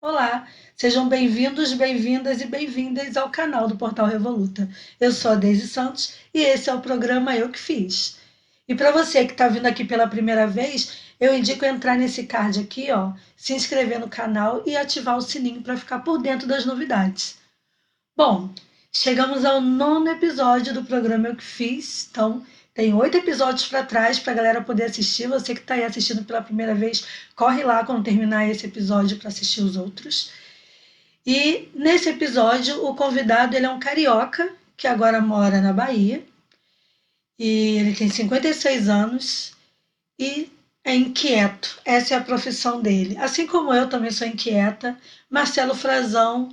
Olá, sejam bem-vindos, bem-vindas e bem-vindas ao canal do Portal Revoluta. Eu sou a Deise Santos e esse é o programa Eu Que Fiz. E para você que está vindo aqui pela primeira vez, eu indico entrar nesse card aqui, ó, se inscrever no canal e ativar o sininho para ficar por dentro das novidades. Bom, chegamos ao nono episódio do programa Eu Que Fiz, então tem 8 episódios para trás para a galera poder assistir. Você que está aí assistindo pela primeira vez, corre lá quando terminar esse episódio para assistir os outros. E nesse episódio, o convidado ele é um carioca que agora mora na Bahia. E ele tem 56 anos e é inquieto. Essa é a profissão dele. Assim como eu também sou inquieta, Marcelo Frazão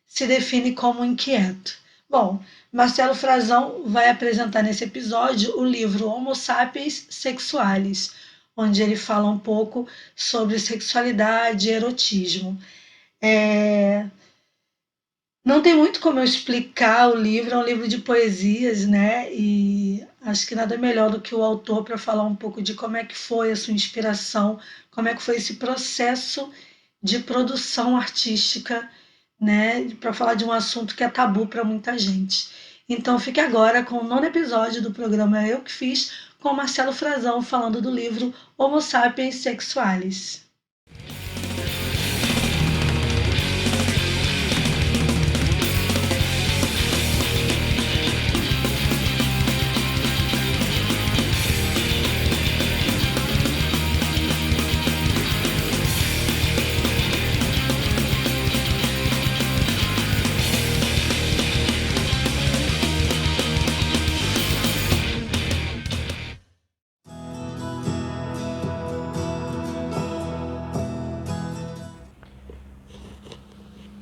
se define como inquieto. Bom, Marcelo Frazão vai apresentar nesse episódio o livro Homo Sapiens Sexualis, onde ele fala um pouco sobre sexualidade e erotismo. Não tem muito como eu explicar o livro, é um livro de poesias, né? E acho que nada melhor do que o autor para falar um pouco de como é que foi a sua inspiração, como é que foi esse processo de produção artística, né? Para falar de um assunto que é tabu para muita gente. Então fique agora com o nono episódio do programa Eu Que Fiz, com Marcelo Frazão falando do livro Homo Sapiens Sexualis.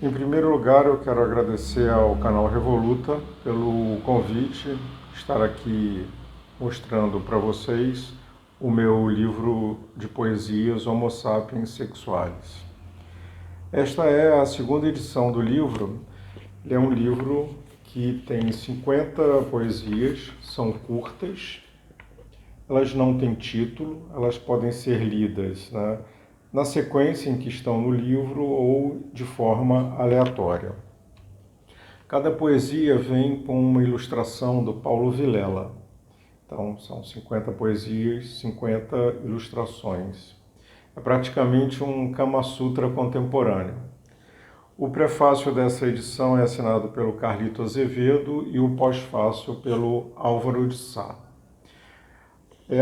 Em primeiro lugar, eu quero agradecer ao canal Revoluta pelo convite, estar aqui mostrando para vocês o meu livro de poesias Homo Sapiens Sexualis. Esta é a segunda edição do livro. Ele é um livro que tem 50 poesias, são curtas, elas não têm título, elas podem ser lidas, né, na sequência em que estão no livro ou de forma aleatória. Cada poesia vem com uma ilustração do Paulo Vilela. Então, são 50 poesias, 50 ilustrações. É praticamente um Kama Sutra contemporâneo. O prefácio dessa edição é assinado pelo Carlito Azevedo e o pós-fácio pelo Álvaro de Sá.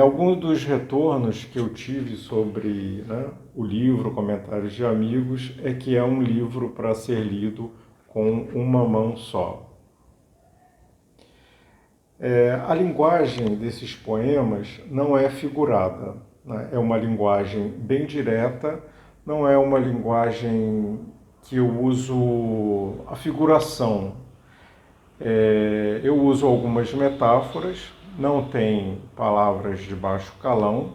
Alguns dos retornos que eu tive sobre, né, o livro, comentários de amigos, é que é um livro para ser lido com uma mão só. A linguagem desses poemas não é figurada, né? É uma linguagem bem direta, não é uma linguagem que eu uso a figuração. Eu uso algumas metáforas, não tem palavras de baixo calão,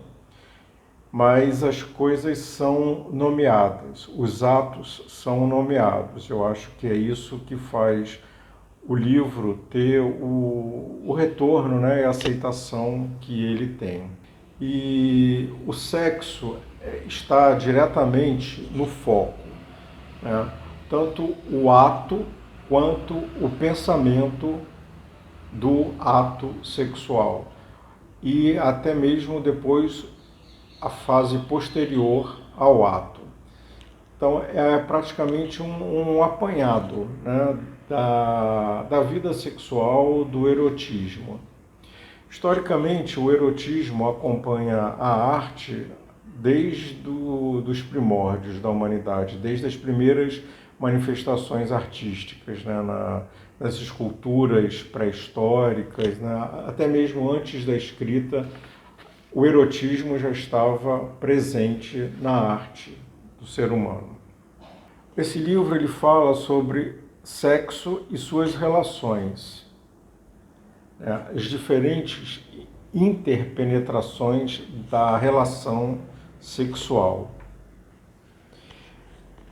mas as coisas são nomeadas, os atos são nomeados. Eu acho que é isso que faz o livro ter o retorno, né, e a aceitação que ele tem. E o sexo está diretamente no foco, né? Tanto o ato quanto o pensamento do ato sexual e até mesmo depois a fase posterior ao ato. Então é praticamente um apanhado, né, da vida sexual, do erotismo. Historicamente, o erotismo acompanha a arte desde os primórdios da humanidade, desde as primeiras manifestações artísticas, né, nas esculturas pré-históricas, né, até mesmo antes da escrita, o erotismo já estava presente na arte do ser humano. Esse livro ele fala sobre sexo e suas relações, né, as diferentes interpenetrações da relação sexual.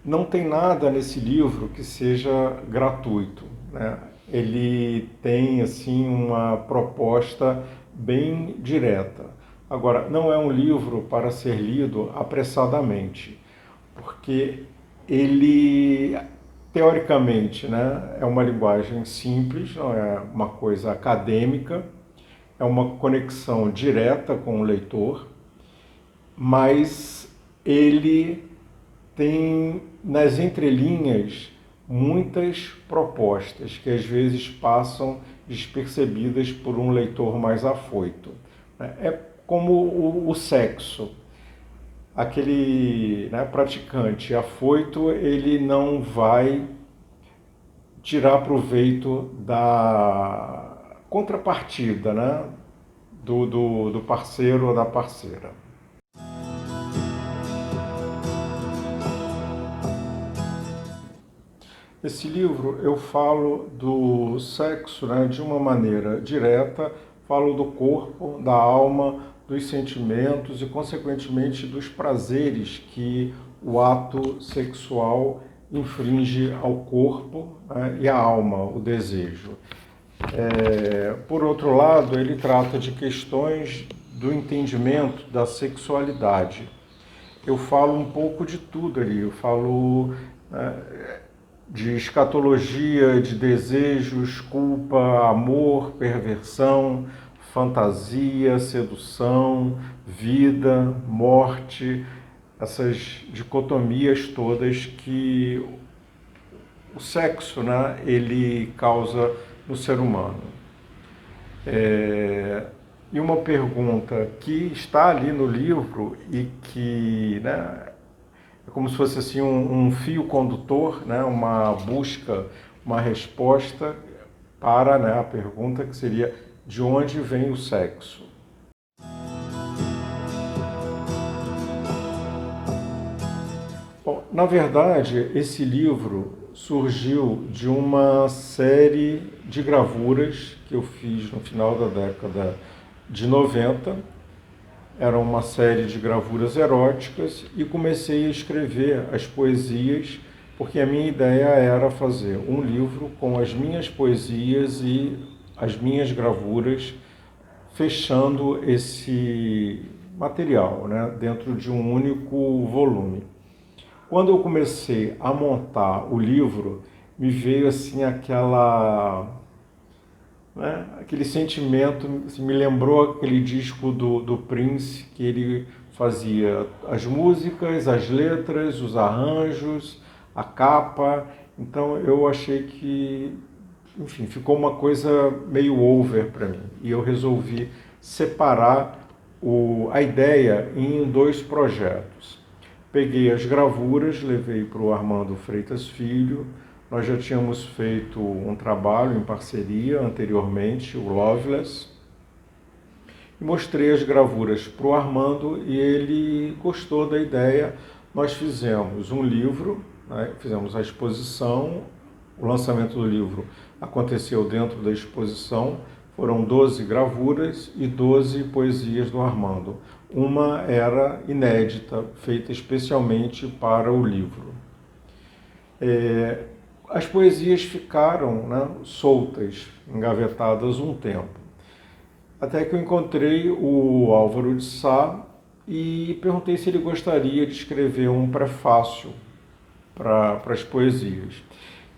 Não tem nada nesse livro que seja gratuito, né? Ele tem assim uma proposta bem direta. Agora, não é um livro para ser lido apressadamente, porque ele, teoricamente, né, é uma linguagem simples, não é uma coisa acadêmica, é uma conexão direta com o leitor, mas ele tem nas entrelinhas muitas propostas que às vezes passam despercebidas por um leitor mais afoito. É como o sexo. Aquele, né, praticante afoito, ele não vai tirar proveito da contrapartida, né, do parceiro ou da parceira. Esse livro eu falo do sexo, né, de uma maneira direta, falo do corpo, da alma, dos sentimentos e, consequentemente, dos prazeres que o ato sexual infringe ao corpo, né, e à alma, o desejo. Por outro lado, ele trata de questões do entendimento da sexualidade. Eu falo um pouco de tudo ali, eu falo, de escatologia, de desejos, culpa, amor, perversão, fantasia, sedução, vida, morte, essas dicotomias todas que o sexo, né, ele causa no ser humano. E uma pergunta que está ali no livro e que, né, é como se fosse assim um fio condutor, né, uma busca, uma resposta para, né, a pergunta que seria: de onde vem o sexo? Bom, na verdade, esse livro surgiu de uma série de gravuras que eu fiz no final da década de 90. Era uma série de gravuras eróticas e comecei a escrever as poesias, porque a minha ideia era fazer um livro com as minhas poesias e as minhas gravuras, fechando esse material, né, dentro de um único volume. Quando eu comecei a montar o livro, me veio assim aquele sentimento, assim, me lembrou aquele disco do Prince, que ele fazia as músicas, as letras, os arranjos, a capa. Então eu achei que, enfim, ficou uma coisa meio over para mim. E eu resolvi separar a ideia em 2 projetos. Peguei as gravuras, levei para o Armando Freitas Filho. Nós já tínhamos feito um trabalho em parceria anteriormente, o Loveless, e mostrei as gravuras para o Armando e ele gostou da ideia. Nós fizemos um livro, né, fizemos a exposição, o lançamento do livro aconteceu dentro da exposição, foram 12 gravuras e 12 poesias do Armando. Uma era inédita, feita especialmente para o livro. As poesias ficaram, né, soltas, engavetadas um tempo. Até que eu encontrei o Álvaro de Sá e perguntei se ele gostaria de escrever um prefácio para as poesias.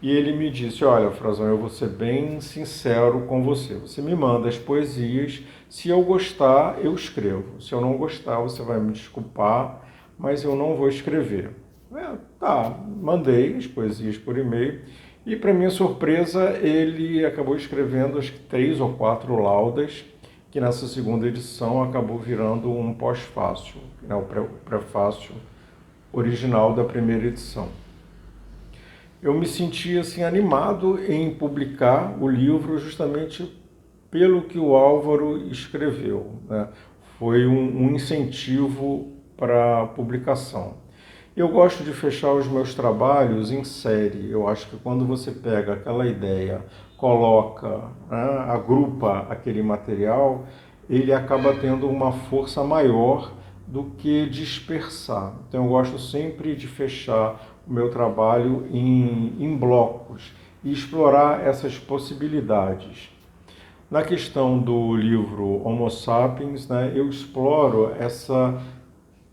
E ele me disse: olha, Frazão, eu vou ser bem sincero com você. Você me manda as poesias, se eu gostar, eu escrevo. Se eu não gostar, você vai me desculpar, mas eu não vou escrever. Tá, mandei as poesias por e-mail e, para minha surpresa, ele acabou escrevendo acho que 3 ou 4 laudas, que nessa segunda edição acabou virando um pós-fácio, né, o prefácio original da primeira edição. Eu me senti assim animado em publicar o livro justamente pelo que o Álvaro escreveu, né? Foi um incentivo para a publicação. Eu gosto de fechar os meus trabalhos em série. Eu acho que quando você pega aquela ideia, coloca, né, agrupa aquele material, ele acaba tendo uma força maior do que dispersar. Então eu gosto sempre de fechar o meu trabalho em blocos e explorar essas possibilidades. Na questão do livro Homo Sapiens, né, eu exploro essa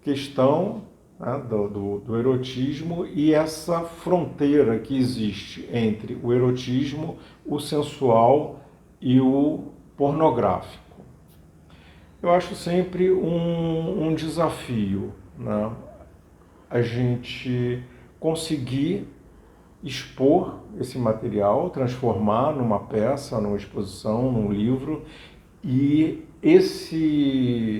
questão né, do erotismo e essa fronteira que existe entre o erotismo, o sensual e o pornográfico. Eu acho sempre um desafio, né, a gente conseguir expor esse material, transformar numa peça, numa exposição, num livro, e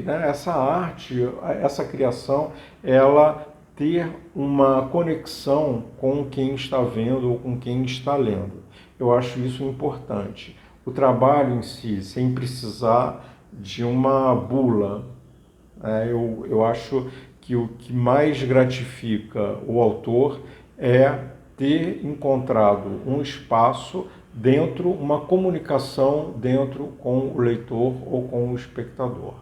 essa arte, essa criação, ela ter uma conexão com quem está vendo ou com quem está lendo. Eu acho isso importante. O trabalho em si, sem precisar de uma bula, eu acho que o que mais gratifica o autor é ter encontrado um espaço dentro, uma comunicação dentro com o leitor ou com o espectador.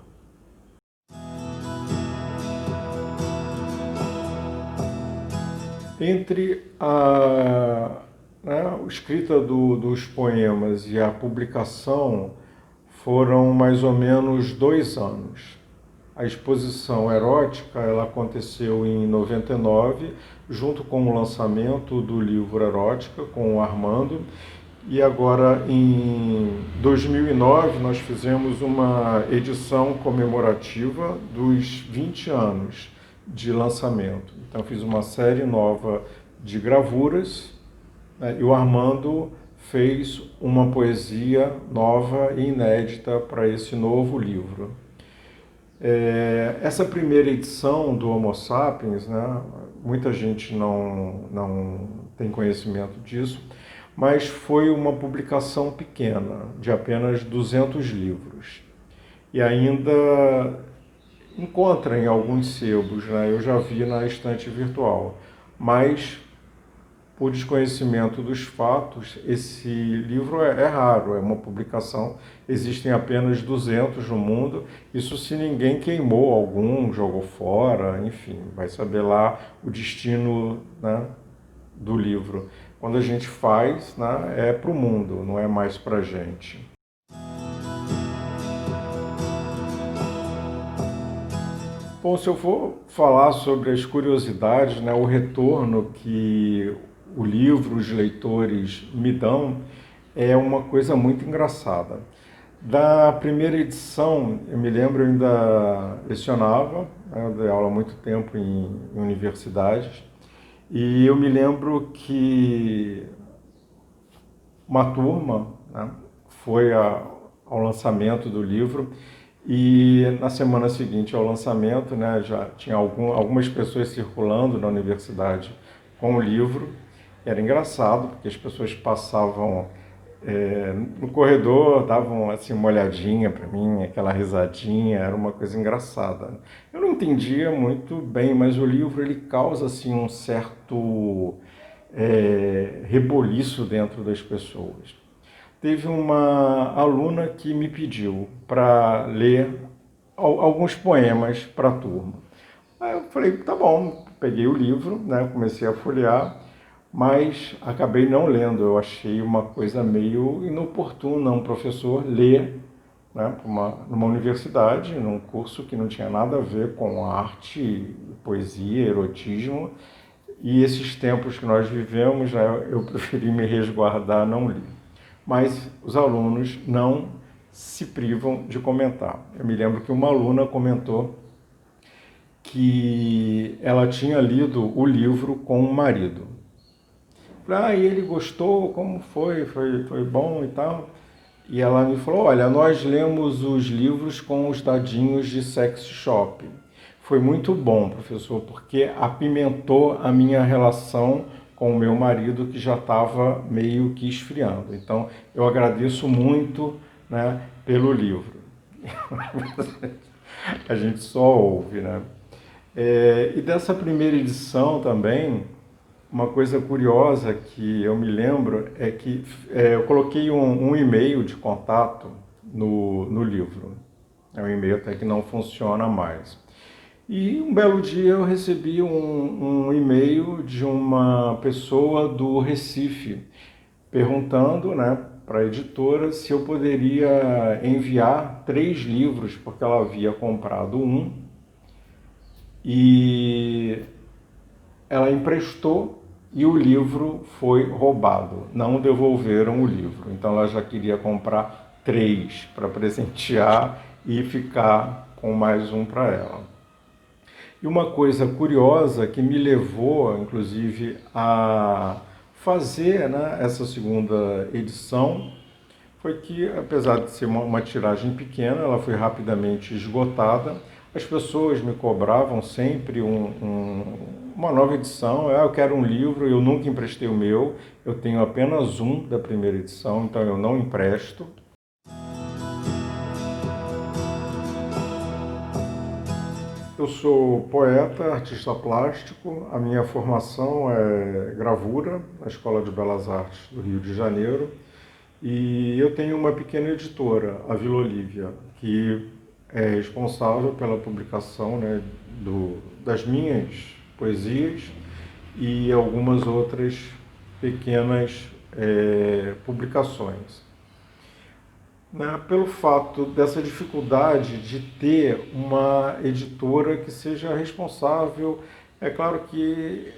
Entre a escrita dos poemas e a publicação foram mais ou menos 2 anos. A exposição erótica ela aconteceu em 99, junto com o lançamento do livro Erótica, com o Armando. E agora, em 2009, nós fizemos uma edição comemorativa dos 20 anos de lançamento. Então, fiz uma série nova de gravuras, né, e o Armando fez uma poesia nova e inédita para esse novo livro. Essa primeira edição do Homo Sapiens, né, muita gente não tem conhecimento disso, mas foi uma publicação pequena, de apenas 200 livros. E ainda encontra em alguns sebos, né, eu já vi na estante virtual, mas por desconhecimento dos fatos, esse livro é raro, é uma publicação, existem apenas 200 no mundo, isso se ninguém queimou algum, jogou fora, enfim, vai saber lá o destino, né, do livro. Quando a gente faz, né, é para o mundo, não é mais para a gente. Bom, se eu for falar sobre as curiosidades, né, o retorno que o livro, os leitores me dão, é uma coisa muito engraçada. Da primeira edição, eu me lembro, eu ainda lecionava, né, eu dei aula há muito tempo em universidades, e eu me lembro que uma turma, né, foi ao lançamento do livro, e na semana seguinte ao lançamento, né, já tinha algumas pessoas circulando na universidade com o livro. Era engraçado, porque as pessoas passavam no corredor, davam assim uma olhadinha para mim, aquela risadinha, era uma coisa engraçada. Eu não entendia muito bem, mas o livro ele causa assim um certo reboliço dentro das pessoas. Teve uma aluna que me pediu para ler alguns poemas para a turma. Aí eu falei, tá bom, peguei o livro, né, comecei a folhear, mas acabei não lendo. Eu achei uma coisa meio inoportuna um professor ler, né, numa universidade, num curso que não tinha nada a ver com arte, poesia, erotismo. E esses tempos que nós vivemos, né, eu preferi me resguardar, não li. Mas os alunos não se privam de comentar. Eu me lembro que uma aluna comentou que ela tinha lido o livro com o marido. E ele gostou, como foi? Foi bom e tal? E ela me falou, olha, nós lemos os livros com os dadinhos de sex shop. Foi muito bom, professor, porque apimentou a minha relação com o meu marido, que já estava meio que esfriando. Então, eu agradeço muito, né, pelo livro. A gente só ouve, né? E dessa primeira edição também, uma coisa curiosa que eu me lembro é que eu coloquei um e-mail de contato no livro. É um e-mail até que não funciona mais. E um belo dia eu recebi um e-mail de uma pessoa do Recife perguntando, né, para a editora se eu poderia enviar 3 livros, porque ela havia comprado um e ela emprestou e o livro foi roubado. Não devolveram o livro. Então ela já queria comprar 3 para presentear e ficar com mais um para ela. E uma coisa curiosa que me levou, inclusive, a fazer, né, essa segunda edição foi que, apesar de ser uma tiragem pequena, ela foi rapidamente esgotada. As pessoas me cobravam sempre uma nova edição. Eu quero um livro, eu nunca emprestei o meu, eu tenho apenas um da primeira edição, então eu não empresto. Eu sou poeta, artista plástico, a minha formação é gravura na Escola de Belas Artes do Rio de Janeiro. E eu tenho uma pequena editora, a Vila Olívia, que é responsável pela publicação, né, das minhas poesias e algumas outras pequenas publicações. Né, pelo fato dessa dificuldade de ter uma editora que seja responsável, é claro que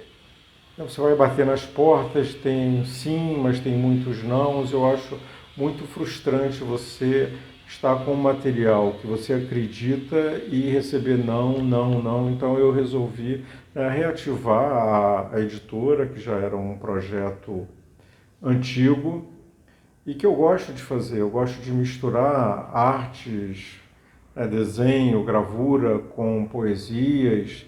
você vai bater nas portas, tem sim, mas tem muitos nãos. Eu acho muito frustrante você estar com um material que você acredita e receber não, não, não. Então eu resolvi, né, reativar a editora, que já era um projeto antigo e que eu gosto de fazer. Eu gosto de misturar artes, né, desenho, gravura com poesias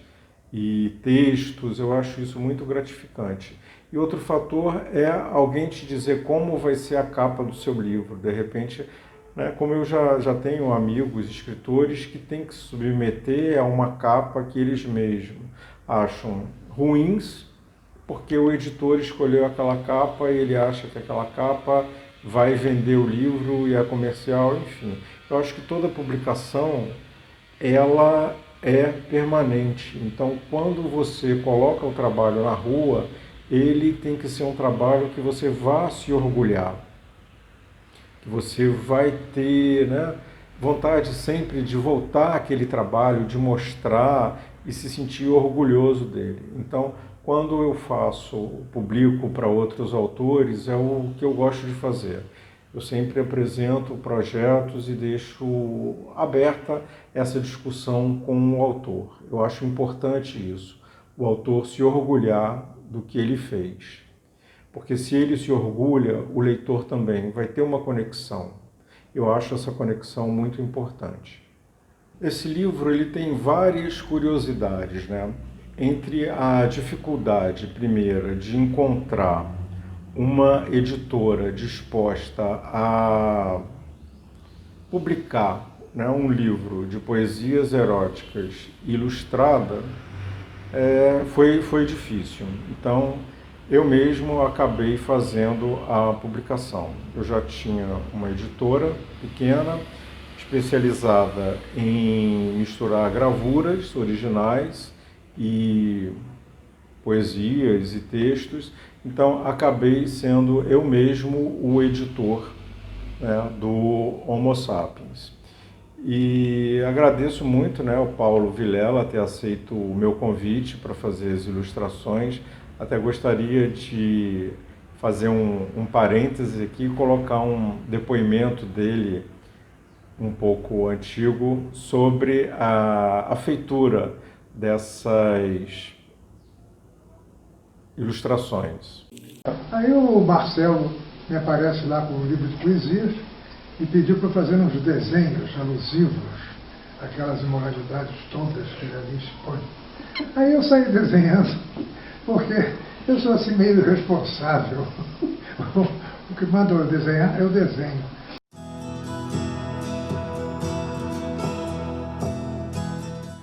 e textos. Eu acho isso muito gratificante. E outro fator é alguém te dizer como vai ser a capa do seu livro. De repente, né, como eu já tenho amigos escritores que têm que se submeter a uma capa que eles mesmos acham ruins, porque o editor escolheu aquela capa e ele acha que aquela capa vai vender o livro e é comercial, enfim. Eu acho que toda publicação, ela é permanente. Então, quando você coloca o trabalho na rua, ele tem que ser um trabalho que você vá se orgulhar, que você vai ter, né, vontade sempre de voltar àquele trabalho, de mostrar e se sentir orgulhoso dele. Então, quando eu publico para outros autores, é o que eu gosto de fazer. Eu sempre apresento projetos e deixo aberta essa discussão com o autor. Eu acho importante isso, o autor se orgulhar do que ele fez. Porque se ele se orgulha, o leitor também vai ter uma conexão. Eu acho essa conexão muito importante. Esse livro ele tem várias curiosidades, né? Entre a dificuldade, primeira, de encontrar uma editora disposta a publicar, né, um livro de poesias eróticas ilustrada, foi difícil. Então, eu mesmo acabei fazendo a publicação. Eu já tinha uma editora pequena, especializada em misturar gravuras originais e poesias e textos. Então, acabei sendo eu mesmo o editor, né, do Homo Sapiens. E agradeço muito, né, ao Paulo Vilela ter aceito o meu convite para fazer as ilustrações. Até gostaria de fazer um parêntese aqui e colocar um depoimento dele um pouco antigo sobre a feitura dessas ilustrações. Aí o Marcelo me aparece lá com um livro de poesias e pediu para fazer uns desenhos alusivos àquelas imoralidades tontas que ele ali expõe. Aí eu saí desenhando, porque eu sou assim meio irresponsável. O que manda eu desenhar, eu desenho.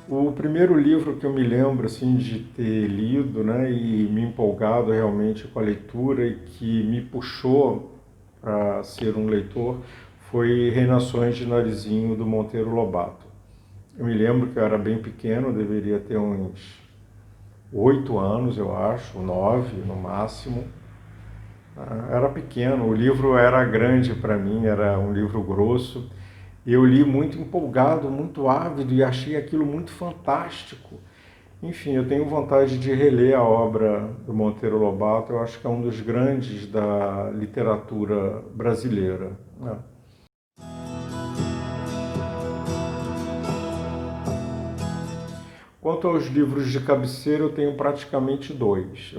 O primeiro livro que eu me lembro assim, de ter lido, né, e me empolgado realmente com a leitura e que me puxou para ser um leitor foi Reinações de Narizinho, do Monteiro Lobato. Eu me lembro que eu era bem pequeno, deveria ter uns 8 anos, eu acho, 9 no máximo. Era pequeno, o livro era grande para mim, era um livro grosso. Eu li muito empolgado, muito ávido e achei aquilo muito fantástico. Enfim, eu tenho vontade de reler a obra do Monteiro Lobato. Eu acho que é um dos grandes da literatura brasileira, né? Quanto aos livros de cabeceira, eu tenho praticamente dois.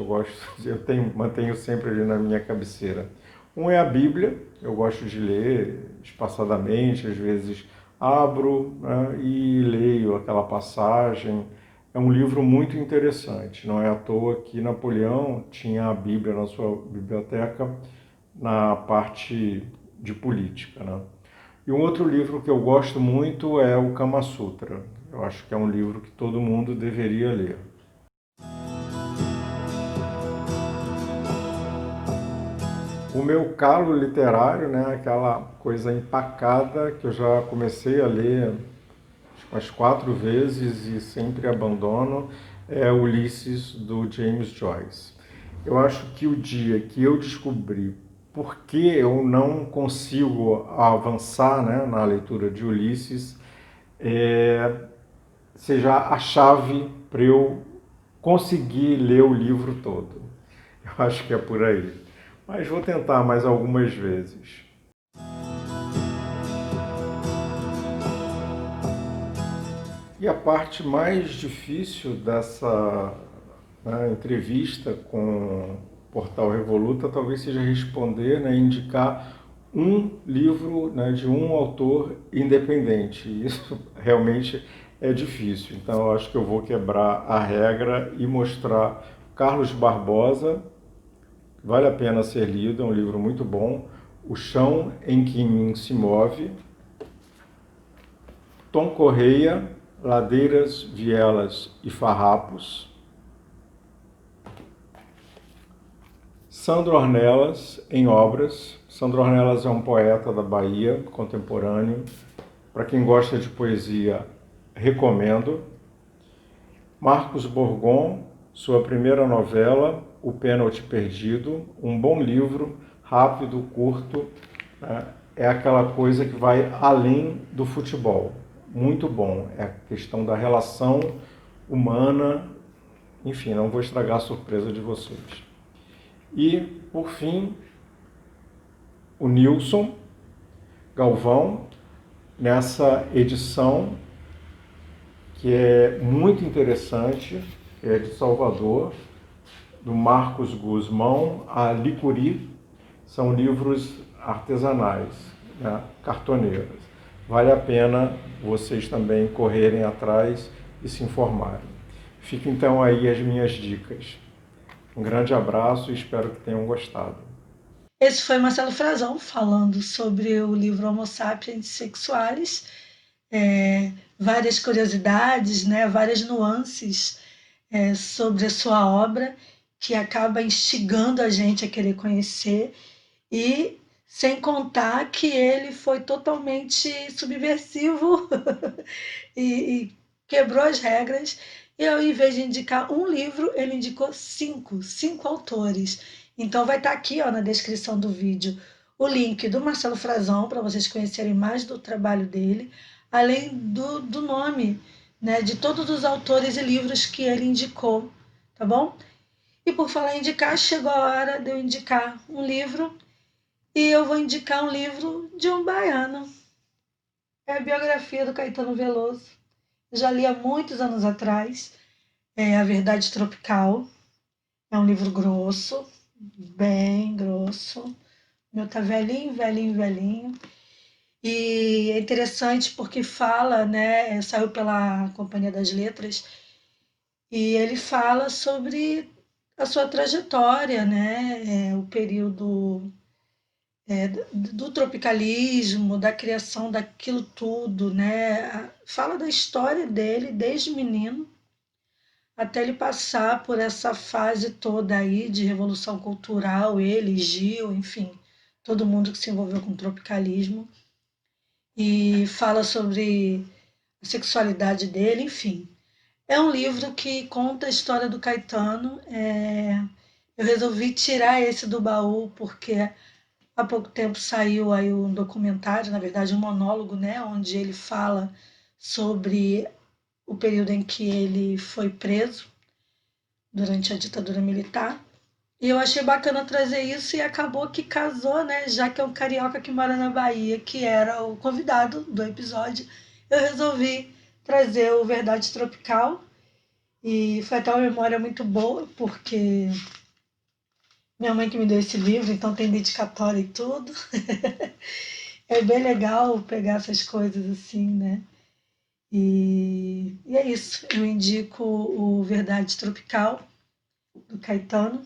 Mantenho sempre ali na minha cabeceira. Um é a Bíblia, eu gosto de ler espaçadamente, às vezes abro, né, e leio aquela passagem. É um livro muito interessante, não é à toa que Napoleão tinha a Bíblia na sua biblioteca na parte de política, né? E um outro livro que eu gosto muito é o Kama Sutra. Eu acho que é um livro que todo mundo deveria ler. O meu calo literário, né, aquela coisa empacada que eu já comecei a ler umas 4 vezes e sempre abandono, é Ulisses, do James Joyce. Eu acho que o dia que eu descobri por que eu não consigo avançar, né, na leitura de Ulisses, seja a chave para eu conseguir ler o livro todo. Eu acho que é por aí. Mas vou tentar mais algumas vezes. E a parte mais difícil dessa, né, entrevista com o Portal Revoluta talvez seja responder, né, indicar um livro, né, de um autor independente. Isso realmente é difícil. Então eu acho que eu vou quebrar a regra e mostrar Carlos Barbosa. Vale a pena ser lido, é um livro muito bom. O Chão em que Mim se Move. Tom Correia, Ladeiras, Vielas e Farrapos. Sandro Ornelas, em obras. Sandro Ornelas é um poeta da Bahia, contemporâneo. Para quem gosta de poesia, recomendo. Marcos Borgon, sua primeira novela, O Pênalti Perdido. Um bom livro, rápido, curto. Né? É aquela coisa que vai além do futebol. Muito bom. É a questão da relação humana. Enfim, não vou estragar a surpresa de vocês. E, por fim, o Nilson Galvão, nessa edição que é muito interessante, que é de Salvador, do Marcos Guzmão, a Licuri. São livros artesanais, né, cartoneiras. Vale a pena vocês também correrem atrás e se informarem. Fica então aí as minhas dicas. Um grande abraço e espero que tenham gostado. Esse foi Marcelo Frazão falando sobre o livro Homo Sapiens Sexualis, várias curiosidades, né, várias nuances sobre a sua obra, que acaba instigando a gente a querer conhecer, e sem contar que ele foi totalmente subversivo e quebrou as regras. E ao invés de indicar um livro, ele indicou cinco autores. Então vai estar aqui, ó, na descrição do vídeo o link do Marcelo Frazão para vocês conhecerem mais do trabalho dele, além do nome, né, de todos os autores e livros que ele indicou, tá bom? E por falar em indicar, chegou a hora de eu indicar um livro, e eu vou indicar um livro de um baiano. É a biografia do Caetano Veloso. Eu já li há muitos anos atrás. É A Verdade Tropical. É um livro grosso, bem grosso. O meu tá velhinho, velhinho, velhinho. E é interessante porque fala, né? Saiu pela Companhia das Letras, e ele fala sobre a sua trajetória, né? O período do tropicalismo, da criação daquilo tudo, né? Fala da história dele desde menino até ele passar por essa fase toda aí de revolução cultural, ele, Gil, enfim, todo mundo que se envolveu com o tropicalismo, e fala sobre a sexualidade dele, enfim. É um livro que conta a história do Caetano. Eu resolvi tirar esse do baú porque há pouco tempo saiu aí um documentário, na verdade um monólogo, né, onde ele fala sobre o período em que ele foi preso durante a ditadura militar. E eu achei bacana trazer isso e acabou que casou, né? Já que é um carioca que mora na Bahia, que era o convidado do episódio, eu resolvi trazer o Verdade Tropical. E foi até uma memória muito boa, porque minha mãe que me deu esse livro, então tem dedicatória e tudo. É bem legal pegar essas coisas assim, né? E é isso. Eu indico o Verdade Tropical, do Caetano.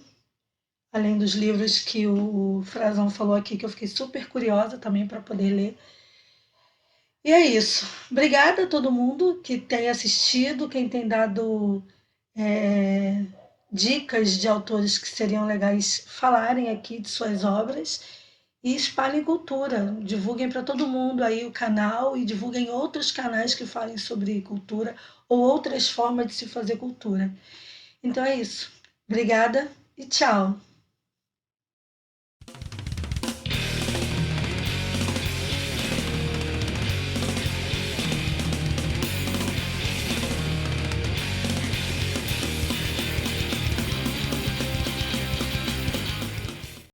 Além dos livros que o Frazão falou aqui, que eu fiquei super curiosa também para poder ler. E é isso. Obrigada a todo mundo que tem assistido, quem tem dado é, dicas de autores que seriam legais falarem aqui de suas obras. E espalhem cultura, divulguem para todo mundo aí o canal e divulguem outros canais que falem sobre cultura ou outras formas de se fazer cultura. Então é isso. Obrigada e tchau.